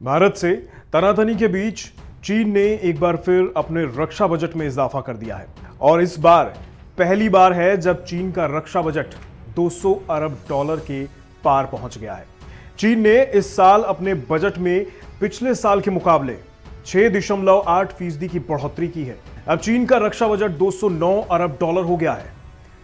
भारत से तनातनी के बीच चीन ने एक बार फिर अपने रक्षा बजट में इजाफा कर दिया है और इस बार पहली बार है जब चीन का रक्षा बजट 200 अरब डॉलर के पार पहुंच गया है। चीन ने इस साल अपने बजट में पिछले साल के मुकाबले 6.8% की बढ़ोतरी की है। अब चीन का रक्षा बजट 209 अरब डॉलर हो गया है।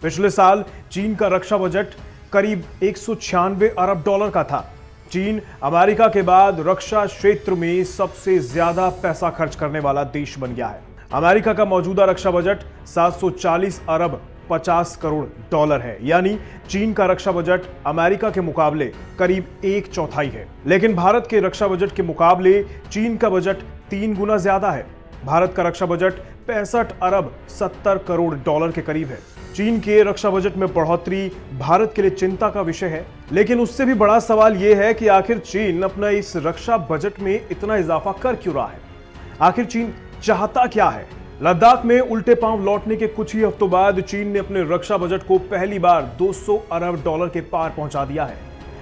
पिछले साल चीन का रक्षा बजट करीब 196 अरब डॉलर का था। चीन अमेरिका के बाद रक्षा क्षेत्र में सबसे ज्यादा पैसा खर्च करने वाला देश बन गया है। अमेरिका का मौजूदा रक्षा बजट 740 अरब 50 करोड़ डॉलर है, यानी चीन का रक्षा बजट अमेरिका के मुकाबले करीब 1/4 है। लेकिन भारत के रक्षा बजट के मुकाबले चीन का बजट 3 गुना ज्यादा है। भारत का रक्षा बजट 65 अरब 70 करोड़ डॉलर के करीब है। चीन के रक्षा बजट में बढ़ोतरी भारत के लिए चिंता का विषय है, लेकिन उससे भी बड़ा सवाल यह है कि आखिर चीन अपना इस रक्षा बजट में इतना इजाफा कर क्यों रहा है। आखिर चीन चाहता क्या है। लद्दाख में उल्टे पांव लौटने के कुछ ही हफ्तों बाद चीन ने अपने रक्षा बजट को पहली बार 200 अरब डॉलर के पार पहुंचा दिया है।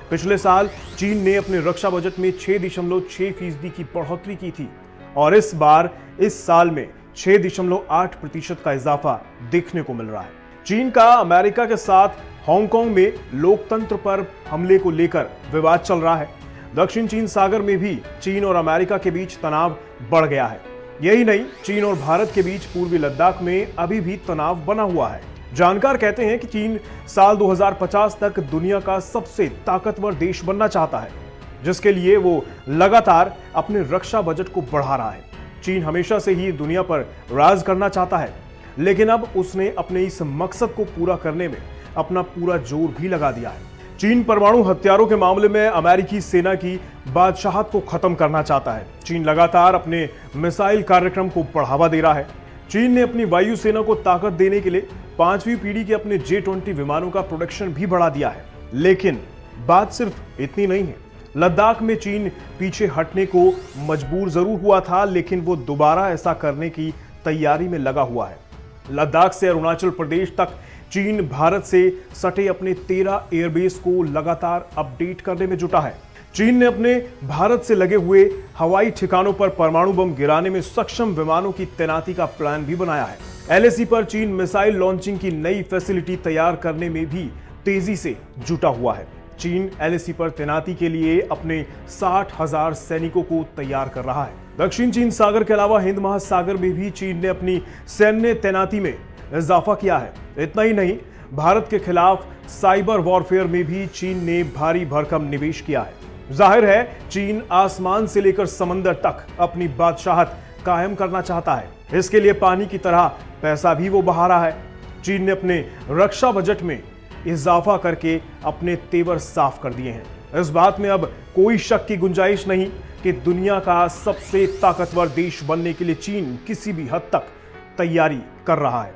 पिछले साल चीन ने अपने रक्षा बजट में 6.6% की बढ़ोतरी की थी और इस बार इस साल में 6.8% का इजाफा देखने को मिल रहा है। चीन का अमेरिका के साथ हांगकांग में लोकतंत्र पर हमले को लेकर विवाद चल रहा है। दक्षिण चीन सागर में भी चीन और अमेरिका के बीच तनाव बढ़ गया है। यही नहीं, चीन और भारत के बीच पूर्वी लद्दाख में अभी भी तनाव बना हुआ है। जानकार कहते हैं कि चीन साल 2050 तक दुनिया का सबसे ताकतवर देश बनना चाहता है, जिसके लिए वो लगातार अपने रक्षा बजट को बढ़ा रहा है। चीन हमेशा से ही दुनिया पर राज करना चाहता है, लेकिन अब उसने अपने इस मकसद को पूरा करने में अपना पूरा जोर भी लगा दिया है। चीन परमाणु हथियारों के मामले में अमेरिकी सेना की बादशाहत को खत्म करना चाहता है। चीन लगातार अपने मिसाइल कार्यक्रम को बढ़ावा दे रहा है। चीन ने अपनी वायु सेना को ताकत देने के लिए 5वीं पीढ़ी के अपने J-20 विमानों का प्रोडक्शन भी बढ़ा दिया है। लेकिन बात सिर्फ इतनी नहीं है। लद्दाख में चीन पीछे हटने को मजबूर जरूर हुआ था, लेकिन वो दोबारा ऐसा करने की तैयारी में लगा हुआ है। लद्दाख से अरुणाचल प्रदेश तक चीन भारत से सटे अपने 13 एयरबेस को लगातार अपडेट करने में जुटा है। चीन ने अपने भारत से लगे हुए हवाई ठिकानों पर परमाणु बम गिराने में सक्षम विमानों की तैनाती का प्लान भी बनाया है। LAC पर चीन मिसाइल लॉन्चिंग की नई फैसिलिटी तैयार करने में भी तेजी से जुटा हुआ है। चीन LAC पर तैनाती के लिए अपने 60,000 सैनिकों को तैयार कर रहा है। दक्षिण चीन सागर के अलावा हिंद महासागर में भी चीन ने अपनी सैन्य तैनाती में इजाफा किया है। इतना ही नहीं, भारत के खिलाफ साइबर वॉरफेयर में भी चीन ने भारी भरकम निवेश किया है। जाहिर है, चीन आसमान से लेकर समंदर तक अपनी बादशाहत कायम करना चाहता है। इसके लिए पानी की तरह पैसा भी वो बहा रहा है। चीन ने अपने रक्षा बजट में इजाफा करके अपने तेवर साफ कर दिए हैं। इस बात में अब कोई शक की गुंजाइश नहीं कि दुनिया का सबसे ताकतवर देश बनने के लिए चीन किसी भी हद तक तैयारी कर रहा है।